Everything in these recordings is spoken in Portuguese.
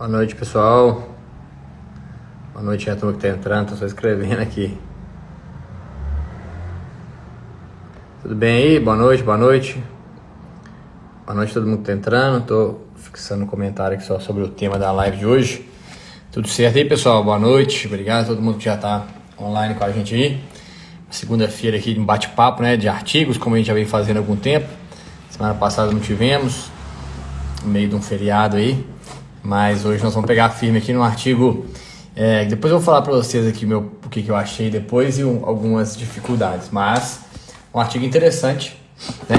Boa noite, pessoal. Boa noite a turma que tá entrando, tô só escrevendo aqui. Tudo bem aí? Boa noite, boa noite. Boa noite a todo mundo que tá entrando. Tô fixando um comentário aqui só sobre o tema da live de hoje. Tudo certo aí, pessoal? Boa noite. Obrigado a todo mundo que já tá online com a gente aí. Segunda-feira aqui de um bate-papo, né, de artigos, como a gente já vem fazendo há algum tempo. Semana passada não tivemos, no meio de um feriado aí. Mas hoje nós vamos pegar firme aqui no artigo. Depois eu vou falar para vocês aqui o que eu achei depois e algumas dificuldades. Mas um artigo interessante, né?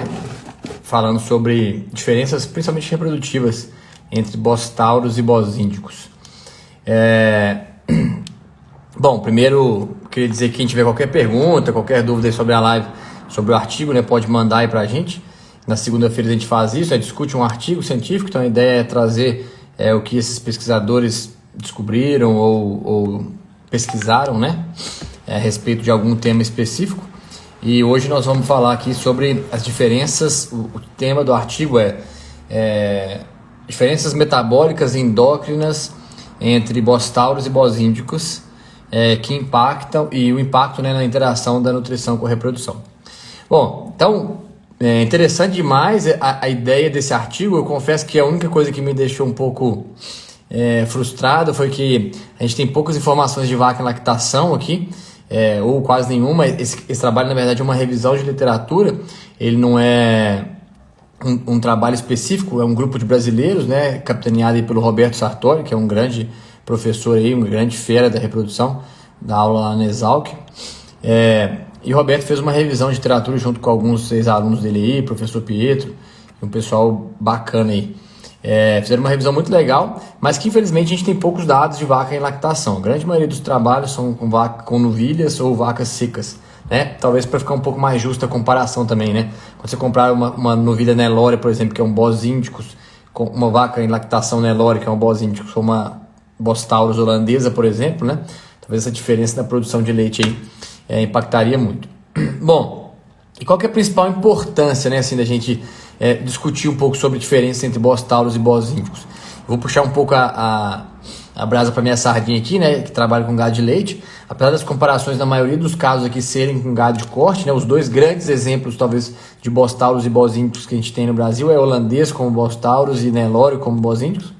Falando sobre diferenças principalmente reprodutivas entre bostauros e bosíndicos. Bom, primeiro queria dizer que quem tiver qualquer pergunta, qualquer dúvida aí sobre a live, sobre o artigo, né, pode mandar aí pra gente. Na segunda-feira a gente faz isso, discute um artigo científico, então a ideia é trazer o que esses pesquisadores descobriram ou pesquisaram, né, a respeito de algum tema específico. E hoje nós vamos falar aqui sobre as diferenças. O tema do artigo é diferenças metabólicas e endócrinas entre bostauros e bosíndicos que impactam e o impacto, né, na interação da nutrição com a reprodução. Bom, então é interessante demais a ideia desse artigo. Eu confesso que a única coisa que me deixou um pouco frustrado foi que a gente tem poucas informações de vaca em lactação aqui, ou quase nenhuma. Esse trabalho, na verdade, é uma revisão de literatura. Ele não é um trabalho específico, é um grupo de brasileiros, né, capitaneado aí pelo Roberto Sartori, que é um grande professor aí, um grande fera da reprodução, da aula lá na Exalc. E o Roberto fez uma revisão de literatura junto com alguns ex-alunos dele aí, professor Pietro, e um pessoal bacana aí. Fizeram uma revisão muito legal, mas que infelizmente a gente tem poucos dados de vaca em lactação. A grande maioria dos trabalhos são com novilhas ou vacas secas, né? Talvez para ficar um pouco mais justa a comparação também, né? Quando você comprar uma novilha Nelore, por exemplo, que é um bosíndicos, com uma vaca em lactação Nelore, que é um bosíndicos, ou uma bostaurus holandesa, por exemplo, né? Talvez essa diferença na produção de leite aí impactaria muito. Bom, e qual que é a principal importância, né, assim, da gente discutir um pouco sobre a diferença entre bostauros e bosíndicos? Vou puxar um pouco a brasa para minha sardinha aqui, né, que trabalha com gado de leite. Apesar das comparações na maioria dos casos aqui serem com gado de corte, né, os dois grandes exemplos talvez de bostauros e bosíndicos que a gente tem no Brasil é holandês como bostauros e Nelore como bosíndicos.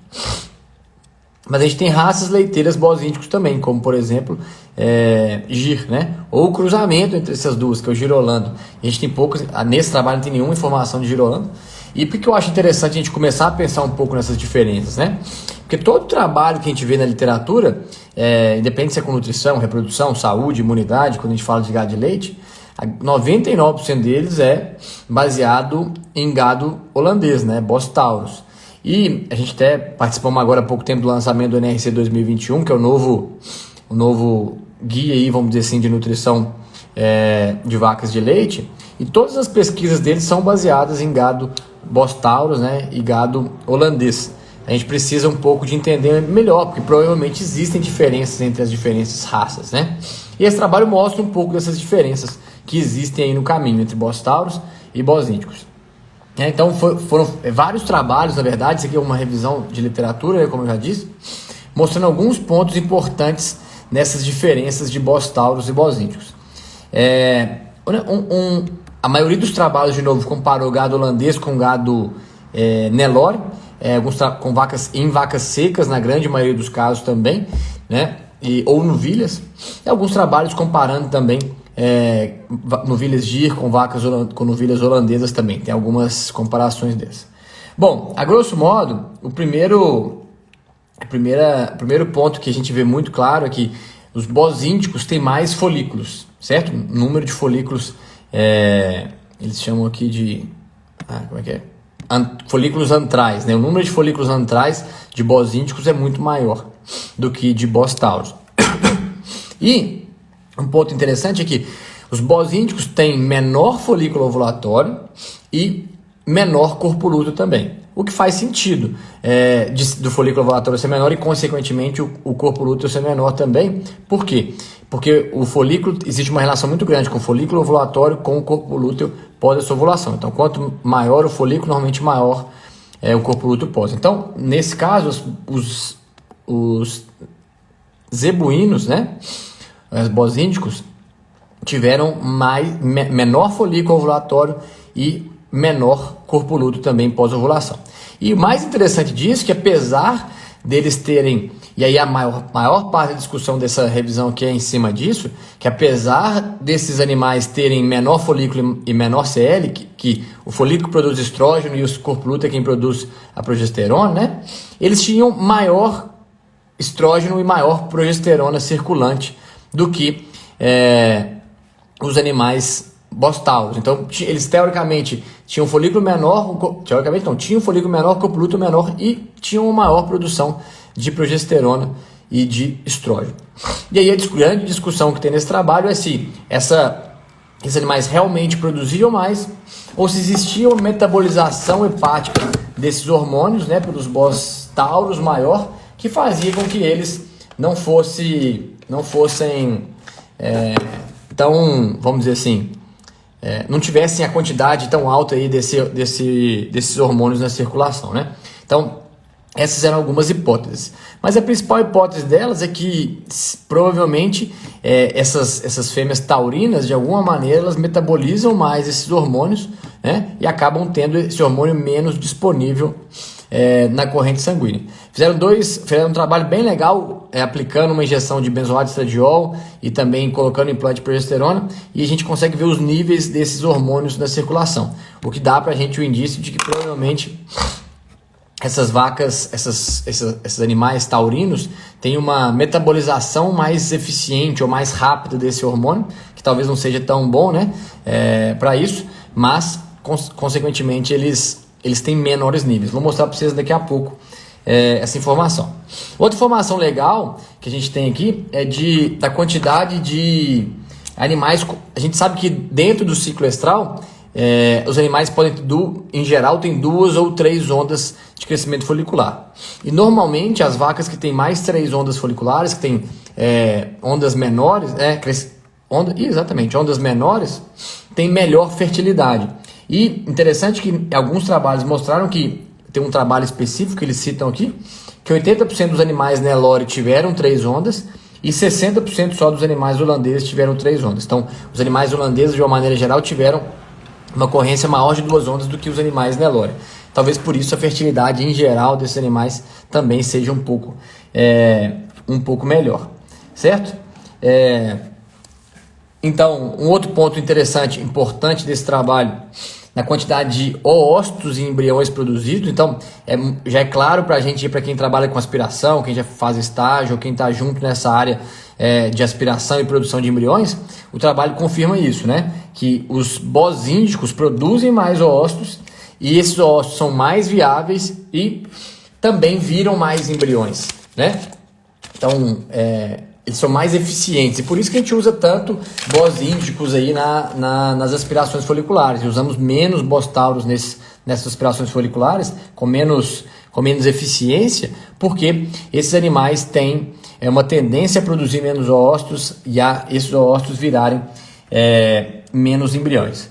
Mas a gente tem raças leiteiras bosíndicos também, como por exemplo Gir, né? Ou o cruzamento entre essas duas, que é o girolando. A gente tem poucos, nesse trabalho não tem nenhuma informação de girolando. E por que eu acho interessante a gente começar a pensar um pouco nessas diferenças, né? Porque todo trabalho que a gente vê na literatura, independente se é com nutrição, reprodução, saúde, imunidade, quando a gente fala de gado de leite, 99% deles é baseado em gado holandês, né? Bostauros. E a gente até participamos agora há pouco tempo do lançamento do NRC 2021, que é o novo guia aí, vamos dizer assim, de nutrição de vacas de leite. E todas as pesquisas deles são baseadas em gado bostauros, né, e gado holandês. A gente precisa um pouco de entender melhor, porque provavelmente existem diferenças entre as diferentes raças, né? E esse trabalho mostra um pouco dessas diferenças que existem aí no caminho entre bostauros e bosíndicos. Então foram vários trabalhos, na verdade, isso aqui é uma revisão de literatura, né, como eu já disse, mostrando alguns pontos importantes nessas diferenças de bostauros e bosíndicos. A maioria dos trabalhos, de novo, comparou gado holandês com gado Nelore, com vacas secas, na grande maioria dos casos também, né, ou novilhas, e alguns trabalhos comparando também novilhas Gir com novilhas holandesas também. Tem algumas comparações dessas. Bom, a grosso modo, o primeiro ponto que a gente vê muito claro é que os bosíndicos têm mais folículos, certo? O número de folículos, eles chamam aqui de folículos antrais, né? O número de folículos antrais de bosíndicos é muito maior do que de bostauros. E um ponto interessante é que os bosíndicos têm menor folículo ovulatório e menor corpo lúteo também. O que faz sentido do folículo ovulatório ser menor e, consequentemente, o corpo lúteo ser menor também. Por quê? Porque o folículo, existe uma relação muito grande com o folículo ovulatório com o corpo lúteo pós essa ovulação. Então, quanto maior o folículo, normalmente maior o corpo lúteo pós. Então, nesse caso, os os zebuínos, né, os bozíndicos, tiveram menor folículo ovulatório e menor corpo luto também pós-ovulação. E o mais interessante disso é que apesar deles terem, e aí a maior parte da discussão dessa revisão aqui é em cima disso, que apesar desses animais terem menor folículo e menor CL, que o folículo produz estrógeno e o corpo luto é quem produz a progesterona, né? Eles tinham maior estrógeno e maior progesterona circulante do que os animais bostauros. Então, eles teoricamente tinham um folículo menor, tinham um folículo menor, corpo luto menor e tinham uma maior produção de progesterona e de estrógeno. E aí a grande discussão que tem nesse trabalho é se esses animais realmente produziam mais ou se existia uma metabolização hepática desses hormônios, né, pelos bostauros maior, que fazia com que eles não fossem tão, vamos dizer assim, não tivessem a quantidade tão alta aí desses hormônios na circulação, né? Então, essas eram algumas hipóteses. Mas a principal hipótese delas é que provavelmente essas fêmeas taurinas, de alguma maneira, elas metabolizam mais esses hormônios, né? E acabam tendo esse hormônio menos disponível na corrente sanguínea. Fizeram um trabalho bem legal, aplicando uma injeção de benzoato de estradiol e também colocando implante de progesterona, e a gente consegue ver os níveis desses hormônios na circulação, o que dá pra gente o indício de que provavelmente essas vacas, esses animais taurinos têm uma metabolização mais eficiente ou mais rápida desse hormônio, que talvez não seja tão bom, né, para isso, mas consequentemente eles têm menores níveis. Vou mostrar para vocês daqui a pouco essa informação. Outra informação legal que a gente tem aqui é da quantidade de animais. A gente sabe que dentro do ciclo estral, os animais podem, em geral, tem 2 ou 3 ondas de crescimento folicular. E normalmente as vacas que têm mais 3 ondas foliculares, que têm ondas menores, ondas menores, têm melhor fertilidade. E interessante que alguns trabalhos mostraram que, tem um trabalho específico que eles citam aqui, que 80% dos animais Nelore tiveram 3 ondas e 60% só dos animais holandeses tiveram 3 ondas. Então, os animais holandeses, de uma maneira geral, tiveram uma ocorrência maior de 2 ondas do que os animais Nelore. Talvez por isso a fertilidade em geral desses animais também seja um pouco melhor, certo? Então, um outro ponto interessante, importante desse trabalho, na quantidade de oócitos e embriões produzidos. Então, já é claro para a gente, para quem trabalha com aspiração, quem já faz estágio, ou quem está junto nessa área de aspiração e produção de embriões, o trabalho confirma isso, né? Que os bozíndicos produzem mais oócitos e esses oócitos são mais viáveis e também viram mais embriões, né? Então, eles são mais eficientes e por isso que a gente usa tanto bozíndicos aí nas aspirações foliculares, e usamos menos bostauros nessas aspirações foliculares com menos eficiência, porque esses animais têm uma tendência a produzir menos oócitos e a esses oócitos virarem menos embriões.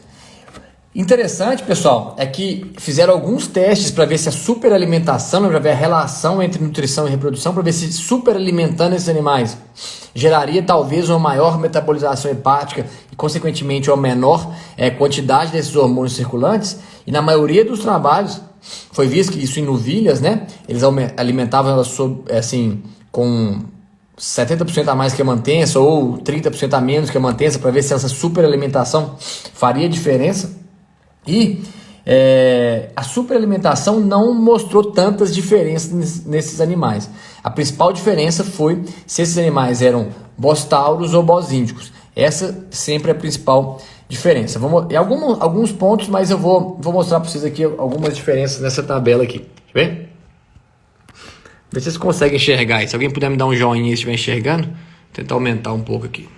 Interessante, pessoal, é que fizeram alguns testes para ver se a superalimentação, para ver a relação entre nutrição e reprodução, para ver se superalimentando esses animais geraria talvez uma maior metabolização hepática e, consequentemente, uma menor quantidade desses hormônios circulantes. E na maioria dos trabalhos foi visto que isso em novilhas, né? Eles alimentavam elas com 70% a mais que a mantença ou 30% a menos que a mantença, para ver se essa superalimentação faria diferença. E a superalimentação não mostrou tantas diferenças nesses animais. A principal diferença foi se esses animais eram bostauros ou bozíndicos. Essa sempre é a principal diferença. Alguns pontos, mas eu vou mostrar para vocês aqui algumas diferenças nessa tabela aqui. Deixa eu ver? Vê se vocês conseguem enxergar isso. Se alguém puder me dar um joinha se estiver enxergando, vou tentar aumentar um pouco aqui.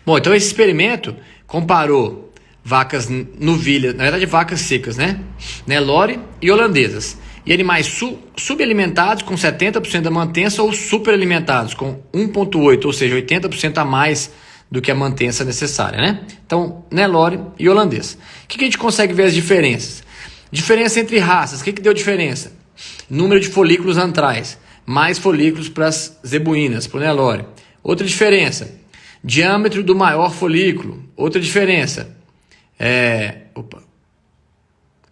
Bom, então esse experimento comparou vacas novilhas, na verdade vacas secas, né? Nelore e holandesas. E animais subalimentados com 70% da mantença ou superalimentados com 1,8, ou seja, 80% a mais do que a mantença necessária, né? Então, Nelore e holandês. O que a gente consegue ver as diferenças? Diferença entre raças. O que deu diferença? Número de folículos antrais. Mais folículos para as zebuínas, para o Nelore. Outra diferença. Diâmetro do maior folículo. Outra diferença.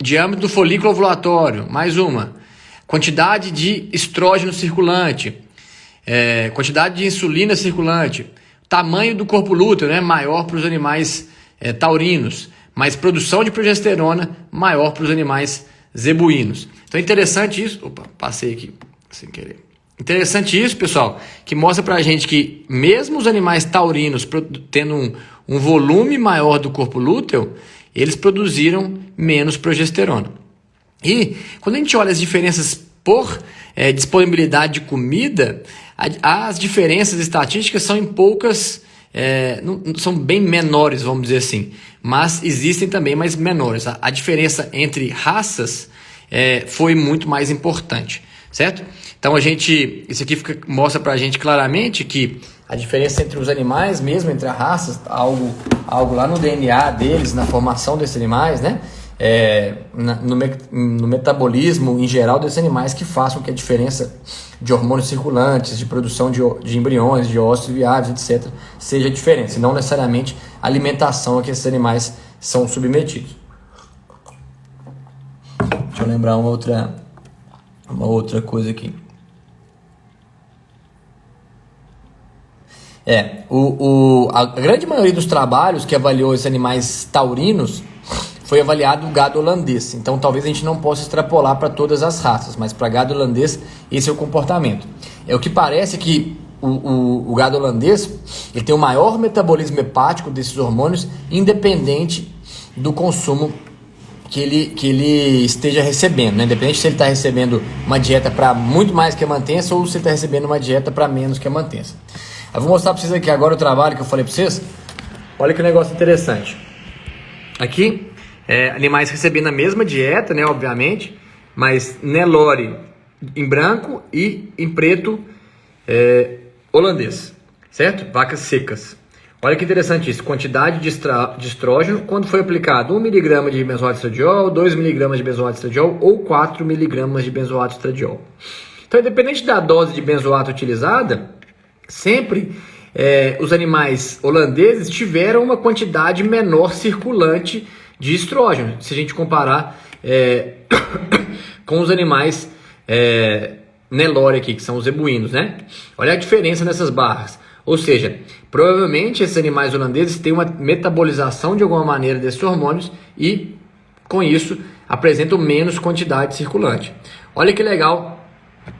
Diâmetro do folículo ovulatório. Mais uma. Quantidade de estrógeno circulante. Quantidade de insulina circulante. Tamanho do corpo lúteo, né? Maior para os animais taurinos. Mas produção de progesterona maior para os animais zebuínos. Então é interessante isso. Opa, passei aqui sem querer. Interessante isso, pessoal, que mostra pra gente que mesmo os animais taurinos tendo um volume maior do corpo lúteo, eles produziram menos progesterona. E quando a gente olha as diferenças por disponibilidade de comida, as diferenças estatísticas são em poucas, são bem menores, vamos dizer assim, mas existem também mais menores. A diferença entre raças foi muito mais importante, certo? Então isso aqui mostra pra gente claramente que a diferença entre os animais, mesmo entre as raças, algo lá no DNA deles, na formação desses animais, né? No metabolismo em geral desses animais que façam que a diferença de hormônios circulantes, de produção de embriões, de ósseos viáveis, etc., seja diferente, e não necessariamente a alimentação a que esses animais são submetidos. Deixa eu lembrar uma outra coisa aqui. A grande maioria dos trabalhos que avaliou esses animais taurinos foi avaliado o gado holandês. Então talvez a gente não possa extrapolar para todas as raças, mas para gado holandês esse é o comportamento. O que parece é que o gado holandês ele tem o maior metabolismo hepático desses hormônios, independente do consumo que ele esteja recebendo, né? Independente se ele está recebendo uma dieta para muito mais que a mantença ou se ele está recebendo uma dieta para menos que a mantença. Eu vou mostrar para vocês aqui agora o trabalho que eu falei para vocês. Olha que negócio interessante. Aqui, animais recebendo a mesma dieta, né, obviamente, mas Nelore em branco e em preto holandês, certo? Vacas secas. Olha que interessante isso. Quantidade de estrógeno quando foi aplicado 1 mg de benzoato estradiol, 2 mg de benzoato estradiol ou 4 mg de benzoato estradiol. Então, independente da dose de benzoato utilizada, sempre os animais holandeses tiveram uma quantidade menor circulante de estrógeno, se a gente comparar com os animais Nelore aqui, que são os zebuínos, né? Olha a diferença nessas barras. Ou seja, provavelmente esses animais holandeses têm uma metabolização de alguma maneira desses hormônios e, com isso, apresentam menos quantidade circulante. Olha que legal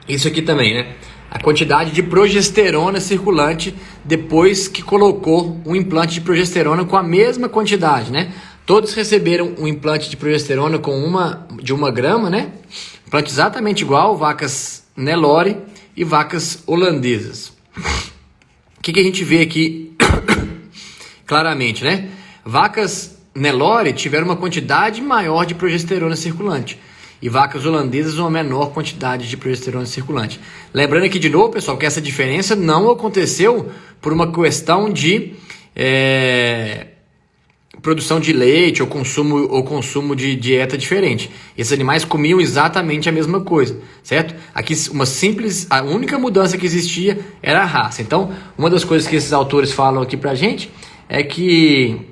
isso aqui também, né? A quantidade de progesterona circulante depois que colocou um implante de progesterona com a mesma quantidade, né? Todos receberam um implante de progesterona de 1 grama, né? Implante exatamente igual, vacas Nelore e vacas holandesas. O que a gente vê aqui claramente, né? Vacas Nelore tiveram uma quantidade maior de progesterona circulante e vacas holandesas uma menor quantidade de progesterona circulante. Lembrando aqui de novo, pessoal, que essa diferença não aconteceu por uma questão de produção de leite ou consumo de dieta diferente. Esses animais comiam exatamente a mesma coisa, certo? Aqui a única mudança que existia era a raça. Então, uma das coisas que esses autores falam aqui pra gente é que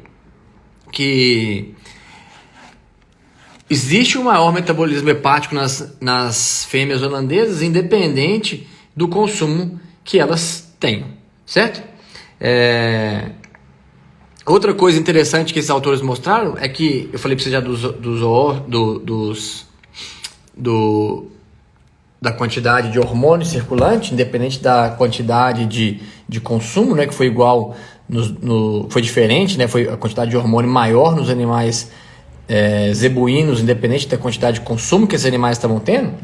existe um maior metabolismo hepático nas fêmeas holandesas, independente do consumo que elas tenham, certo? Outra coisa interessante que esses autores mostraram é que, eu falei para você já da quantidade de hormônio circulante, independente da quantidade de consumo, né, que foi igual, foi diferente, né, foi a quantidade de hormônio maior nos animais zebuínos, independente da quantidade de consumo que esses animais estavam tendo,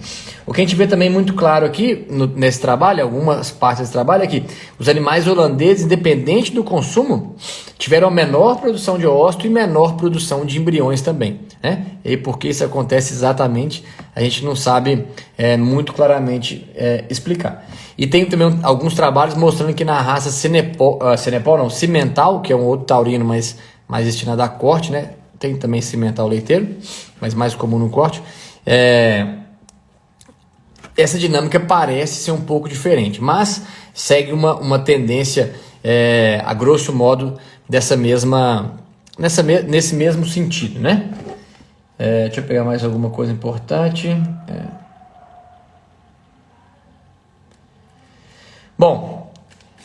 o que a gente vê também muito claro aqui nesse trabalho, algumas partes desse trabalho, é que os animais holandeses, independente do consumo, tiveram menor produção de ósseo e menor produção de embriões também, né? E por que isso acontece exatamente, a gente não sabe muito claramente explicar. E tem também alguns trabalhos mostrando que na raça cimental, que é um outro taurino, mas mais destinado a corte, né? Tem também cimental leiteiro, mas mais comum no corte. Essa dinâmica parece ser um pouco diferente, mas segue uma tendência, a grosso modo, nesse mesmo sentido, né? Deixa eu pegar mais alguma coisa importante. Bom,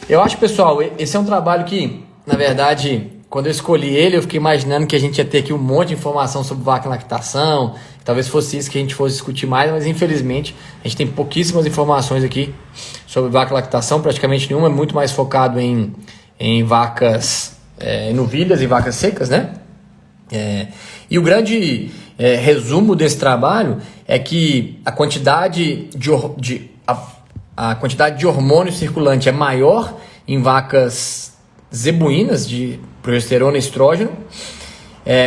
eu acho, pessoal, esse é um trabalho que, na verdade, quando eu escolhi ele, eu fiquei imaginando que a gente ia ter aqui um monte de informação sobre vaca e lactação. Talvez fosse isso que a gente fosse discutir mais, mas infelizmente a gente tem pouquíssimas informações aqui sobre vaca e lactação. Praticamente nenhuma, é muito mais focado em vacas novilhas e vacas secas, né? E o grande resumo desse trabalho é que a quantidade de hormônio circulante é maior em vacas zebuínas de progesterona e estrógeno,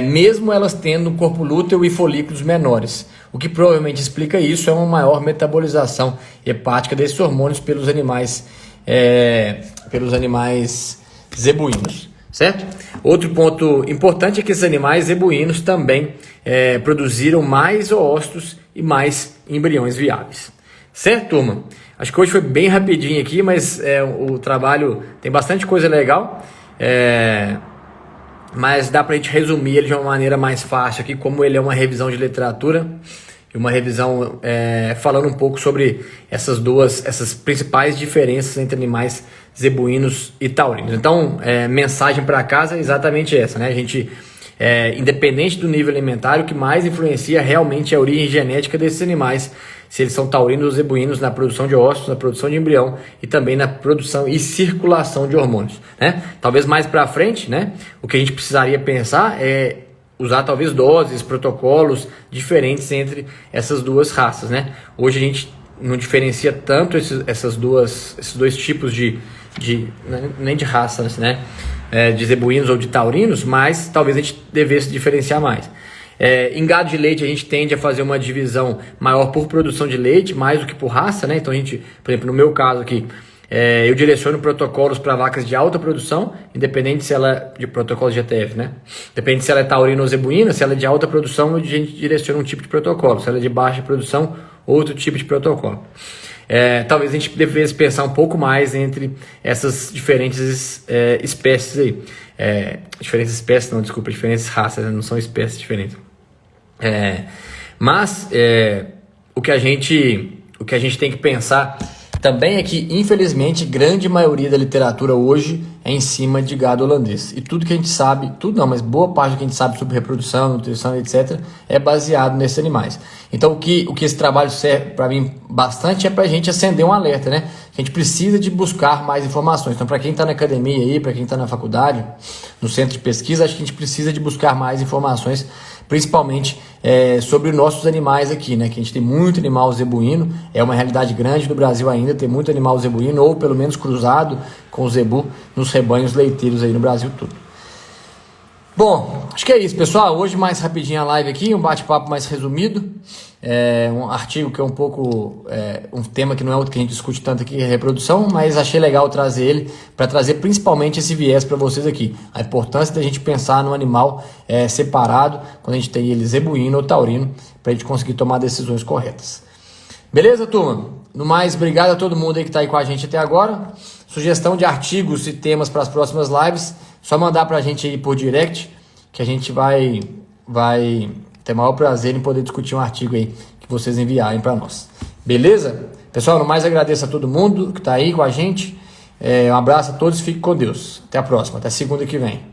mesmo elas tendo um corpo lúteo e folículos menores. O que provavelmente explica isso é uma maior metabolização hepática desses hormônios pelos animais zebuínos, certo? Outro ponto importante é que esses animais zebuínos também produziram mais oócitos e mais embriões viáveis. Certo, turma? Acho que hoje foi bem rapidinho aqui, mas o trabalho tem bastante coisa legal. Mas dá para a gente resumir ele de uma maneira mais fácil aqui, como ele é uma revisão de literatura e uma revisão falando um pouco sobre essas principais diferenças entre animais zebuínos e taurinos. Então, mensagem para casa é exatamente essa, né? A gente, independente do nível alimentar, o que mais influencia realmente é a origem genética desses animais, se eles são taurinos ou zebuínos, na produção de ósseos, na produção de embrião e também na produção e circulação de hormônios, né? Talvez mais para frente, né, o que a gente precisaria pensar é usar talvez doses, protocolos diferentes entre essas duas raças, né? Hoje a gente não diferencia tanto esses dois tipos nem de raças, né, de zebuínos ou de taurinos, mas talvez a gente devesse diferenciar mais. Em gado de leite a gente tende a fazer uma divisão maior por produção de leite, mais do que por raça, né? Então a gente, por exemplo, no meu caso aqui, eu direciono protocolos para vacas de alta produção, independente se ela de protocolos de ETF, né? Depende se ela é taurina ou zebuína, se ela é de alta produção, a gente direciona um tipo de protocolo, se ela é de baixa produção, outro tipo de protocolo. Talvez a gente devesse pensar um pouco mais entre essas diferentes espécies aí. Diferentes espécies, não, desculpa, diferentes raças, né? Não são espécies diferentes. Mas o que a gente tem que pensar também é que, infelizmente, grande maioria da literatura hoje é em cima de gado holandês. E tudo que a gente sabe, tudo não, mas boa parte do que a gente sabe sobre reprodução, nutrição, etc., é baseado nesses animais. Então, o que esse trabalho serve para mim bastante é para a gente acender um alerta, né? A gente precisa de buscar mais informações. Então, para quem está na academia aí, para quem está na faculdade, no centro de pesquisa, acho que a gente precisa de buscar mais informações, principalmente sobre os nossos animais aqui, né? Que a gente tem muito animal zebuíno, é uma realidade grande no Brasil ainda, tem muito animal zebuíno, ou pelo menos cruzado com o zebu nos rebanhos leiteiros aí no Brasil todo. Bom, acho que é isso, pessoal. Hoje mais rapidinho a live aqui, um bate-papo mais resumido. Um artigo que é um pouco um tema que não é outro que a gente discute tanto aqui, é reprodução, mas achei legal trazer ele para trazer principalmente esse viés para vocês aqui. A importância da gente pensar no animal separado, quando a gente tem ele zebuíno ou taurino, para a gente conseguir tomar decisões corretas. Beleza, turma? No mais, obrigado a todo mundo aí que está aí com a gente até agora. Sugestão de artigos e temas para as próximas lives, só mandar para a gente aí por direct, que a gente vai ter o maior prazer em poder discutir um artigo aí que vocês enviarem para nós. Beleza? Pessoal, no mais agradeço a todo mundo que está aí com a gente. Um abraço a todos e fique com Deus. Até a próxima, até segunda que vem.